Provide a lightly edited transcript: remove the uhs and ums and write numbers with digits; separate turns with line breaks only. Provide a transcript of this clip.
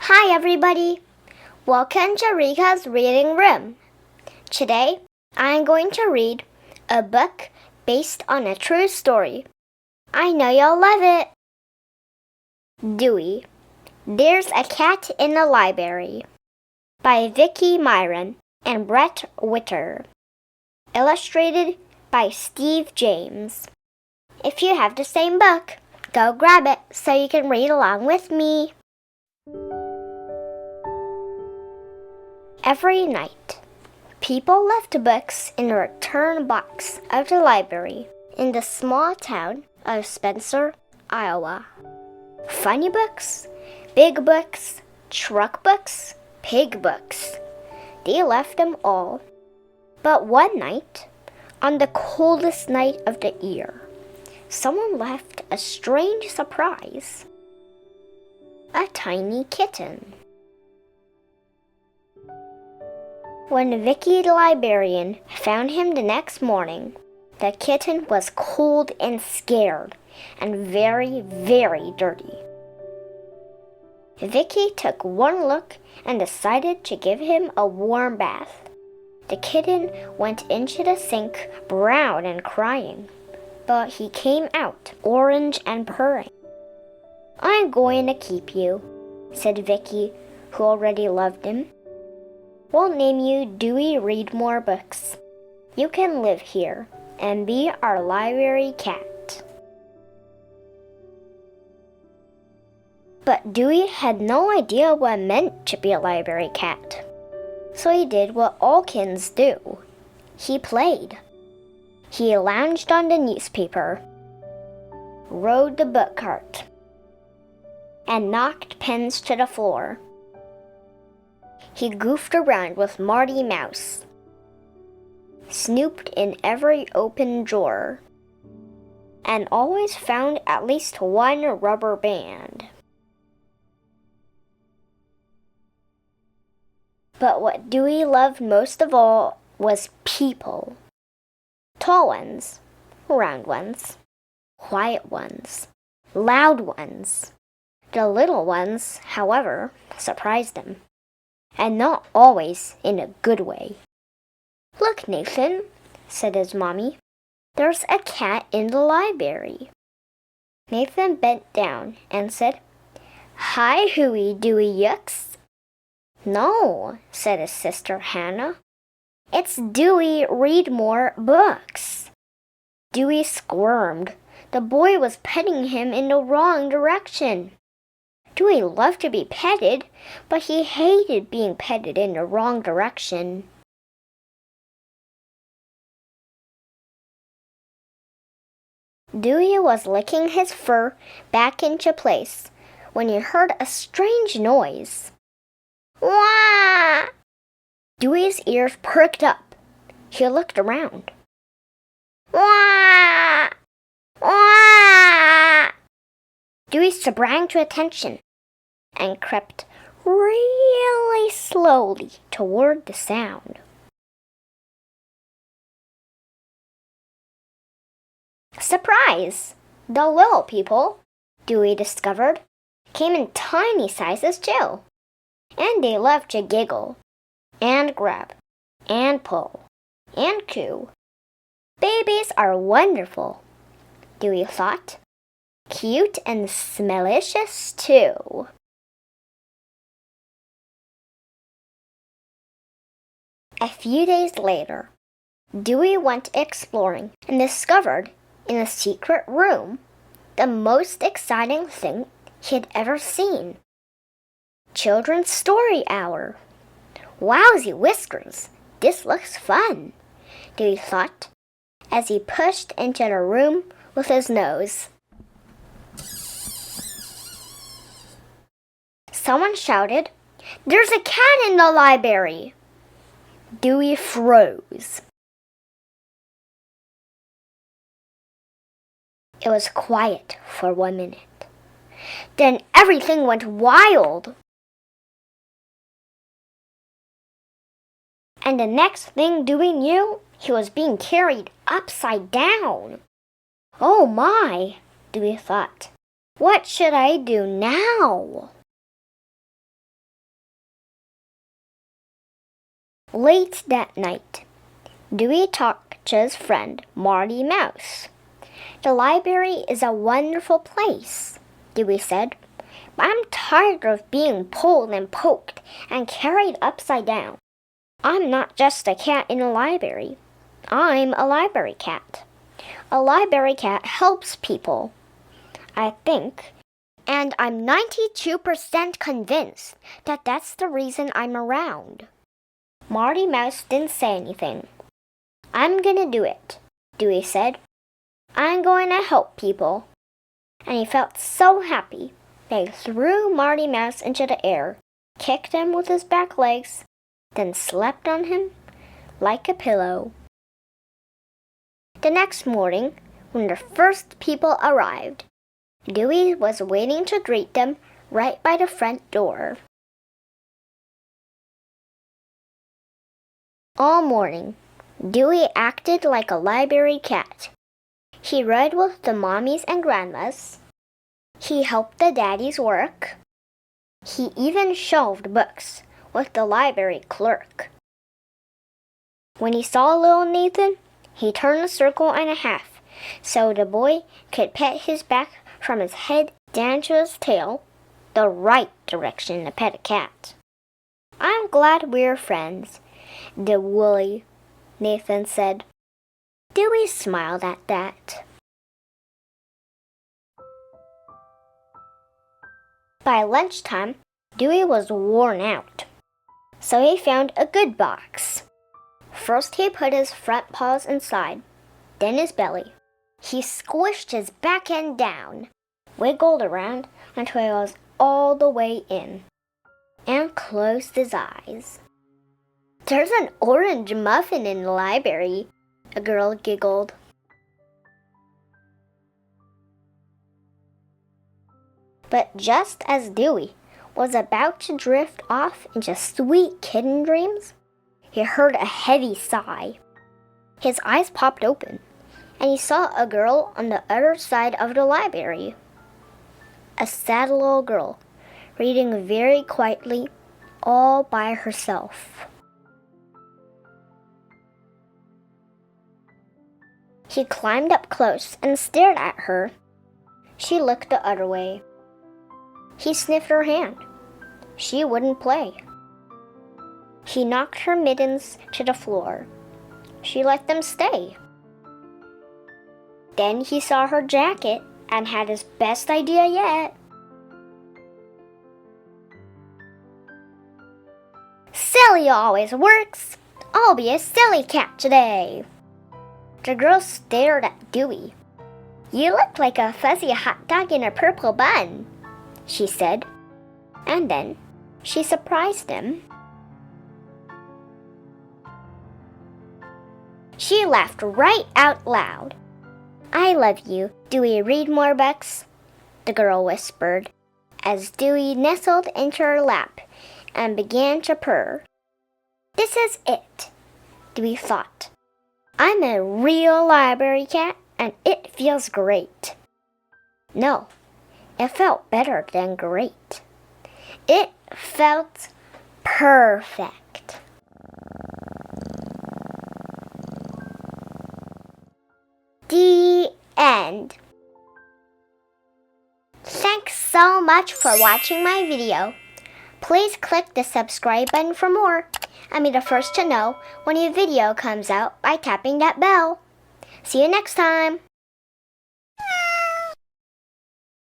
Hi everybody! Welcome to Riko's Reading Room. Today, I'm going to read a book based on a true story. I know you'll love it! Dewey, There's a Cat in the Library by Vicki Myron and Bret Witter. Illustrated by Steve James. If you have the same book, go grab it so you can read along with me. Every night, people left books in the return box of the library in the small town of Spencer, Iowa. Funny books, big books, truck books, pig books. They left them all. But one night, on the coldest night of the year, someone left a strange surprise. A tiny kitten. When Vicki the librarian found him the next morning, the kitten was cold and scared and very, very dirty. Vicki took one look and decided to give him a warm bath. The kitten went into the sink, brown and crying, but he came out orange and purring. "I'm going to keep you," said Vicki, who already loved him. "We'll name you Dewey Readmore Books. You can live here and be our library cat." But Dewey had no idea what it meant to be a library cat. So he did what all kittens do. He played. He lounged on the newspaper, rode the book cart, and knocked pens to the floor. He goofed around with Marty Mouse, snooped in every open drawer, and always found at least one rubber band. But what Dewey loved most of all was people. Tall ones, round ones, quiet ones, loud ones. The little ones, however, surprised him. And not always in a good way. "Look, Nathan," said his mommy. "There's a cat in the library." Nathan bent down and said, "Hi, Hooey Dewey Yucks." "No," said his sister Hannah. "It's Dewey Readmore Books." Dewey squirmed. The boy was petting him in the wrong direction. Dewey loved to be petted, but he hated being petted in the wrong direction. Dewey was licking his fur back into place when he heard a strange noise. "Wah!" Dewey's ears perked up. He looked around. "Wah! Wah!" Dewey sprang to attention and crept really slowly toward the sound. Surprise! The little people, Dewey discovered, came in tiny sizes too. And they loved to giggle, and grab, and pull, and coo. Babies are wonderful, Dewey thought. Cute and smellicious too. A few days later, Dewey went exploring and discovered in a secret room the most exciting thing he had ever seen. Children's Story Hour. "Wowsy whiskers, this looks fun," Dewey thought as he pushed into the room with his nose. Someone shouted, "There's a cat in the library!" Dewey froze. It was quiet for 1 minute. Then everything went wild. And the next thing Dewey knew, he was being carried upside down. "Oh my," Dewey thought. "What should I do now?" Late that night, Dewey talked to his friend Marty Mouse. "The library is a wonderful place," Dewey said, "but I'm tired of being pulled and poked and carried upside down. I'm not just a cat in a library. I'm a library cat. A library cat helps people, I think, and I'm 92% convinced that that's the reason I'm around." Marty Mouse didn't say anything. "I'm gonna do it," Dewey said. "I'm going to help people." And he felt so happy that he threw Marty Mouse into the air, kicked him with his back legs, then slept on him like a pillow. The next morning, when the first people arrived, Dewey was waiting to greet them right by the front door. All morning, Dewey acted like a library cat. He read with the mommies and grandmas. He helped the daddies work. He even shelved books with the library clerk. When he saw little Nathan, he turned a circle and a half so the boy could pet his back from his head down to his tail, the right direction to pet a cat. "I'm glad we're friends, the woolly," Nathan said. Dewey smiled at that. By lunchtime, Dewey was worn out, so he found a good box. First he put his front paws inside, then his belly. He squished his back end down, wiggled around until he was all the way in, and closed his eyes. "There's an orange muffin in the library," a girl giggled. But just as Dewey was about to drift off into sweet kitten dreams, he heard a heavy sigh. His eyes popped open, and he saw a girl on the other side of the library. A sad little girl, reading very quietly, all by herself. He climbed up close and stared at her. She looked the other way. He sniffed her hand. She wouldn't play. He knocked her mittens to the floor. She let them stay. Then he saw her jacket and had his best idea yet. "Silly always works. I'll be a silly cat today." The girl stared at Dewey. "You look like a fuzzy hot dog in a purple bun," she said. And then she surprised him. She laughed right out loud. "I love you, Dewey Readmore Books," the girl whispered, as Dewey nestled into her lap and began to purr. "This is it," Dewey thought. "I'm a real library cat, and it feels great." No, it felt better than great. It felt perfect. The end. Thanks so much for watching my video. Please click the subscribe button for more and be the first to know when a video comes out by tapping that bell. See you next time.